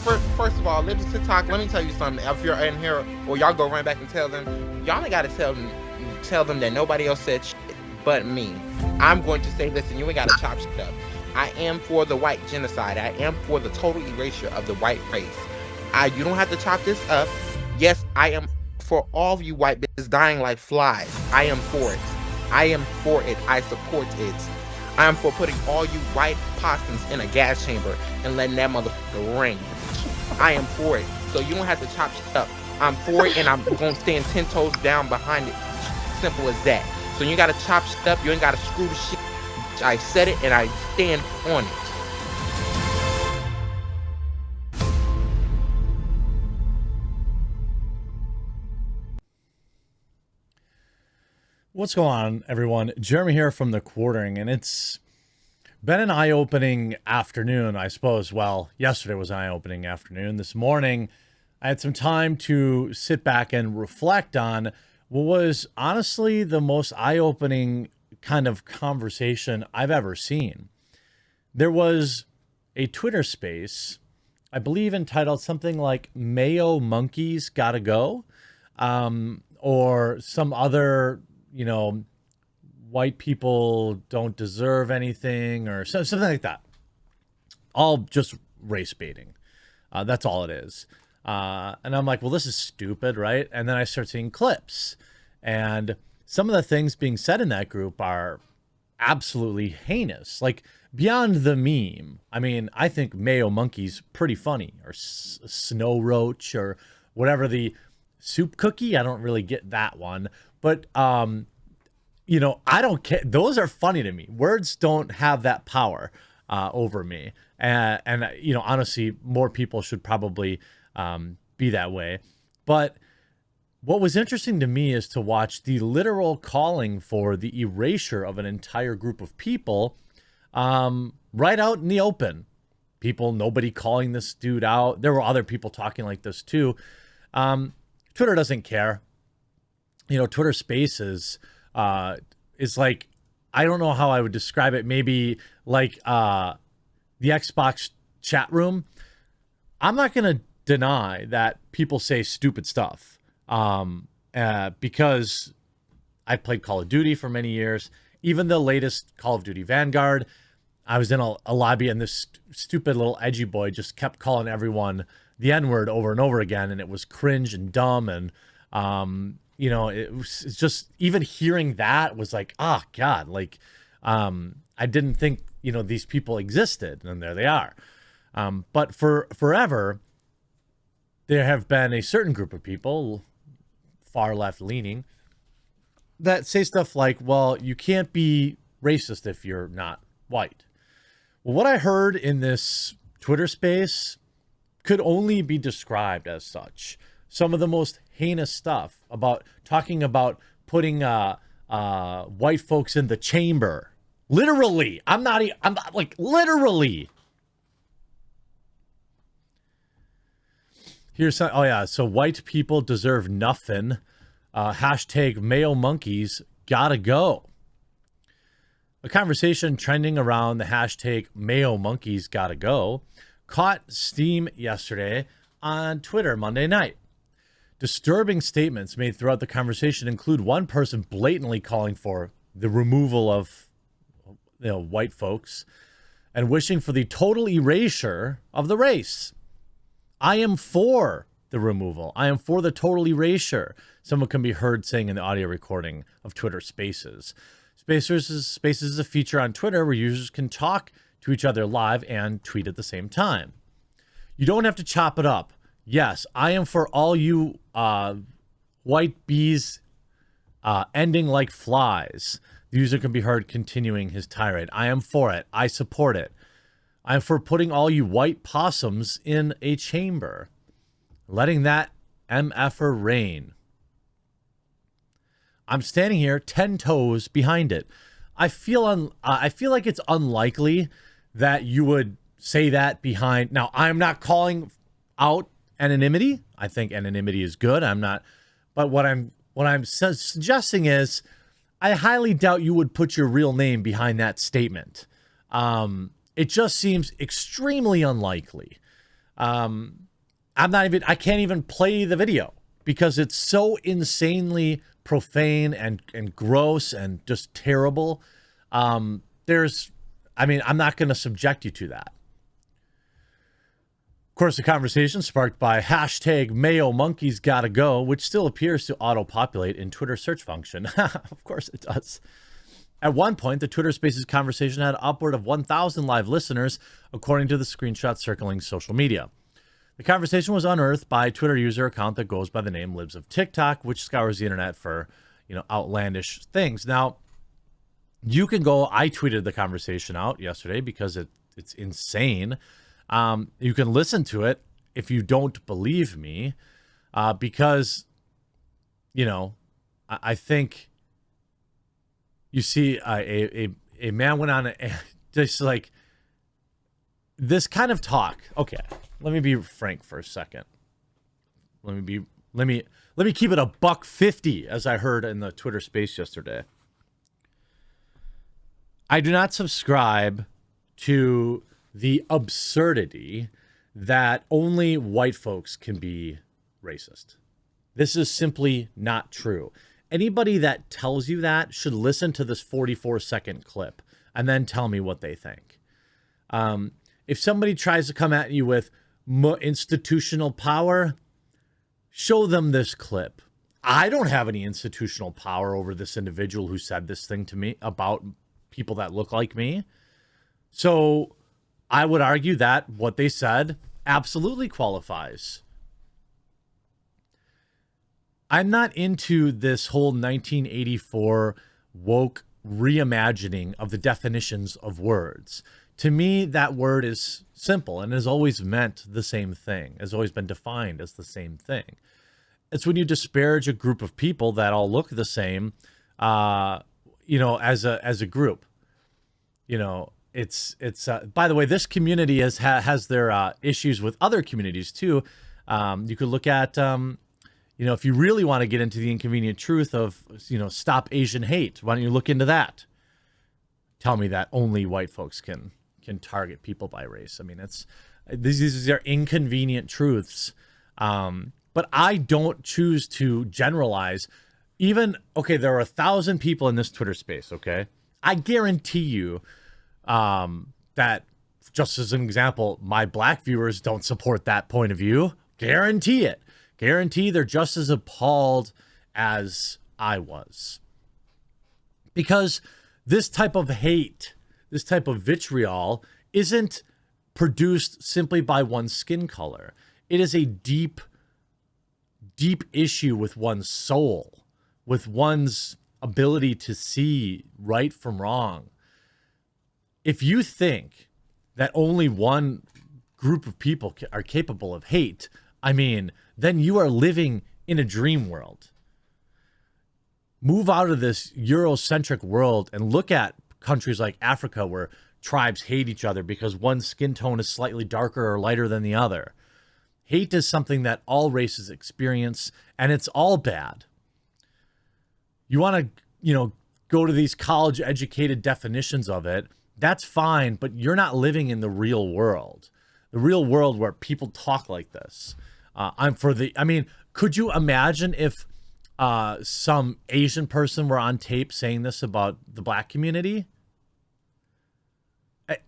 first of all, Libs TikTok. Let me tell you something. If you're in here, or y'all go run back and tell them, y'all ain't gotta tell them that nobody else said shit but me. I'm going to say this, and you ain't gotta chop shit up. I am for the white genocide. I am for the total erasure of the white race. You don't have to chop this up. Yes, I am for all of you white bitches dying like flies. I am for it. I am for it. I support it. I am for putting all you white possums in a gas chamber and letting that motherfucker ring. I am for it. So you don't have to chop shit up. I'm for it, and I'm gonna stand 10 toes down behind it. Simple as that. So you gotta chop shit up. You ain't gotta screw the shit. I said it, and I stand on it. What's going on, everyone? Jeremy here from The Quartering, and it's been an eye-opening afternoon, I suppose. Well, yesterday was an eye-opening afternoon. This morning, I had some time to sit back and reflect on what was honestly the most eye-opening kind of conversation I've ever seen. There was a Twitter space, I believe entitled something like Mayo Monkeys Gotta Go, or some other, white people don't deserve anything, or something like that. All just race baiting. That's all it is. And I'm like, well, this is stupid, right? And then I start seeing clips. And some of the things being said in that group are absolutely heinous. Like, beyond the meme. I mean, I think Mayo Monkey's pretty funny. Or Snow Roach, or whatever the soup cookie. I don't really get that one. But, I don't care. Those are funny to me. Words don't have that power over me. And honestly, more people should probably be that way. But what was interesting to me is to watch the literal calling for the erasure of an entire group of people right out in the open. Nobody calling this dude out. There were other people talking like this too. Twitter doesn't care. Twitter Spaces is like, I don't know how I would describe it. Maybe like the Xbox chat room. I'm not going to deny that people say stupid stuff because I played Call of Duty for many years. Even the latest Call of Duty Vanguard, I was in a lobby, and this stupid little edgy boy just kept calling everyone the N-word over and over again, and it was cringe and dumb, and it's just, even hearing that was like, oh God, like I didn't think these people existed, and there they are. But for forever, there have been a certain group of people, far left leaning, that say stuff like, well, you can't be racist if you're not white. Well, what I heard in this Twitter space could only be described as such. Some of the most heinous stuff about talking about putting white folks in the chamber. Literally. I'm not like, literally. Here's some, so white people deserve nothing. Hashtag Mayo Monkeys gotta go. A conversation trending around the hashtag Mayo Monkeys gotta go caught steam yesterday on Twitter Monday night. Disturbing statements made throughout the conversation include one person blatantly calling for the removal of white folks and wishing for the total erasure of the race. I am for the removal. I am for the total erasure. Someone can be heard saying in the audio recording of Twitter Spaces. Spaces is a feature on Twitter where users can talk to each other live and tweet at the same time. You don't have to chop it up. Yes, I am for all you white bees ending like flies. The user can be heard continuing his tirade. I am for it. I support it. I'm for putting all you white possums in a chamber. Letting that MFer reign. I'm standing here 10 toes behind it. I feel like it's unlikely that you would say that behind. Now, I'm not calling out anonymity. I think anonymity is good. But what I'm suggesting is I highly doubt you would put your real name behind that statement. It just seems extremely unlikely. I can't even play the video because it's so insanely profane and gross and just terrible. I'm not going to subject you to that. Of course, the conversation sparked by hashtag Mayo Monkeys Gotta Go, which still appears to auto-populate in Twitter search function. Of course it does. At one point, the Twitter Spaces conversation had upward of 1,000 live listeners, according to the screenshot circling social media. The conversation was unearthed by a Twitter user account that goes by the name Libs of TikTok, which scours the internet for, outlandish things. Now, you can go, I tweeted the conversation out yesterday because it's insane. You can listen to it if you don't believe me, because, I think you see a man went on just like this kind of talk. Okay, let me be frank for a second. Let me keep it $150, as I heard in the Twitter space yesterday. I do not subscribe to the absurdity that only white folks can be racist. This is simply not true. Anybody that tells you that should listen to this 44-second clip and then tell me what they think. If somebody tries to come at you with institutional power, show them this clip. I don't have any institutional power over this individual who said this thing to me about people that look like me. So I would argue that what they said absolutely qualifies. I'm not into this whole 1984 woke reimagining of the definitions of words. To me, that word is simple and has always meant the same thing, has always been defined as the same thing. It's when you disparage a group of people that all look the same, as a group. It's by the way, this community has their issues with other communities too. You could look at, if you really want to get into the inconvenient truth of, stop Asian hate, why don't you look into that? Tell me that only white folks can target people by race. I mean, these are inconvenient truths. But I don't choose to generalize. Even, okay, there are 1,000 people in this Twitter space, okay? I guarantee you that, just as an example, my black viewers don't support that point of view. Guarantee it. Guarantee they're just as appalled as I was. Because this type of hate, this type of vitriol isn't produced simply by one's skin color. It is a deep issue with one's soul, with one's ability to see right from wrong. If you think that only one group of people are capable of hate, then you are living in a dream world. Move out of this Eurocentric world and look at countries like Africa where tribes hate each other because one skin tone is slightly darker or lighter than the other. Hate is something that all races experience, and it's all bad. You want to, go to these college-educated definitions of it, that's fine, but you're not living in the real world. The real world where people talk like this. Could you imagine if some Asian person were on tape saying this about the black community?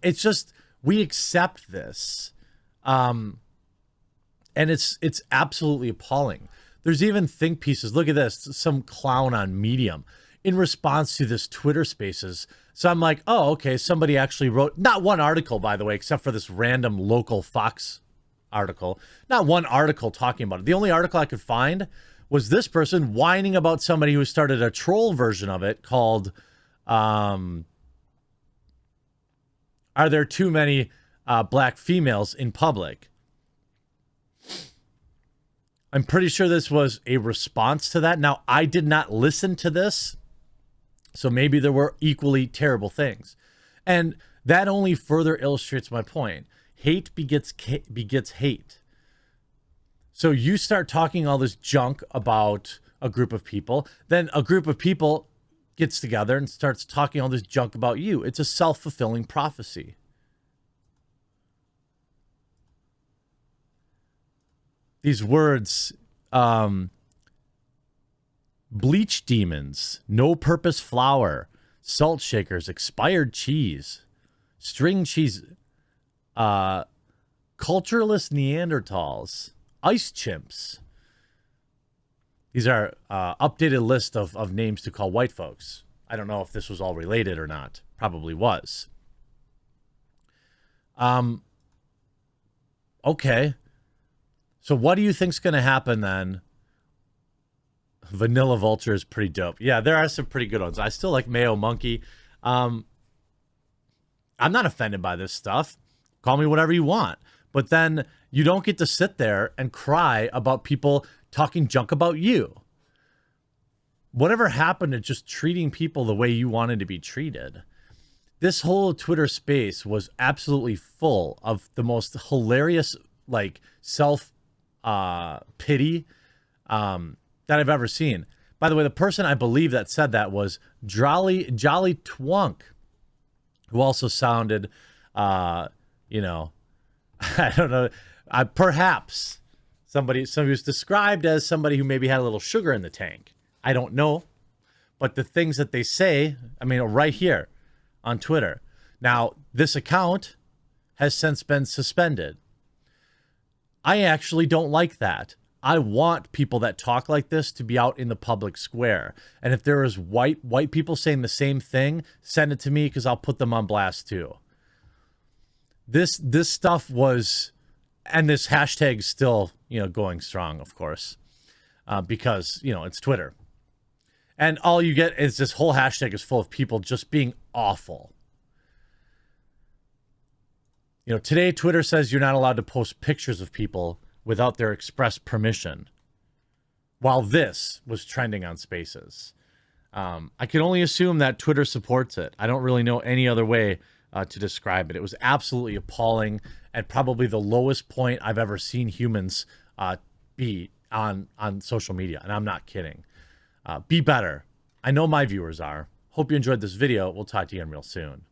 It's just, we accept this. And it's absolutely appalling. There's even think pieces. Look at this. Some clown on Medium in response to this Twitter Spaces. So I'm like, oh, okay. Somebody actually wrote, not one article, by the way, except for this random local Fox article. Not one article talking about it. The only article I could find was this person whining about somebody who started a troll version of it called, are there too many black females in public? I'm pretty sure this was a response to that. Now, I did not listen to this, so maybe there were equally terrible things. And that only further illustrates my point. Hate begets hate. So you start talking all this junk about a group of people, then a group of people gets together and starts talking all this junk about you. It's a self-fulfilling prophecy. these words, bleach demons, no purpose flour, salt shakers, expired cheese, string cheese, cultureless Neanderthals, ice chimps. These are updated list of names to call white folks. I don't know if this was all related or not. Probably was. Okay. So what do you think's going to happen then? Vanilla Vulture is pretty dope. Yeah, there are some pretty good ones. I still like Mayo Monkey. I'm not offended by this stuff. Call me whatever you want. But then you don't get to sit there and cry about people talking junk about you. Whatever happened to just treating people the way you wanted to be treated? This whole Twitter space was absolutely full of the most hilarious, like, self pity that I've ever seen. By the way, the person I believe that said that was Jolly Twunk, who also sounded, I don't know, perhaps somebody who's described as somebody who maybe had a little sugar in the tank. I don't know, but the things that they say, I mean, right here on Twitter. Now, this account has since been suspended. I actually don't like that. I want people that talk like this to be out in the public square. And if there is white people saying the same thing, send it to me because I'll put them on blast too. This stuff was, and this hashtag is still, going strong, of course, because, it's Twitter. And all you get is this whole hashtag is full of people just being awful. Today Twitter says you're not allowed to post pictures of people without their express permission. While this was trending on Spaces. I can only assume that Twitter supports it. I don't really know any other way to describe it. It was absolutely appalling and probably the lowest point I've ever seen humans be on social media. And I'm not kidding. Be better. I know my viewers are. Hope you enjoyed this video. We'll talk to you again real soon.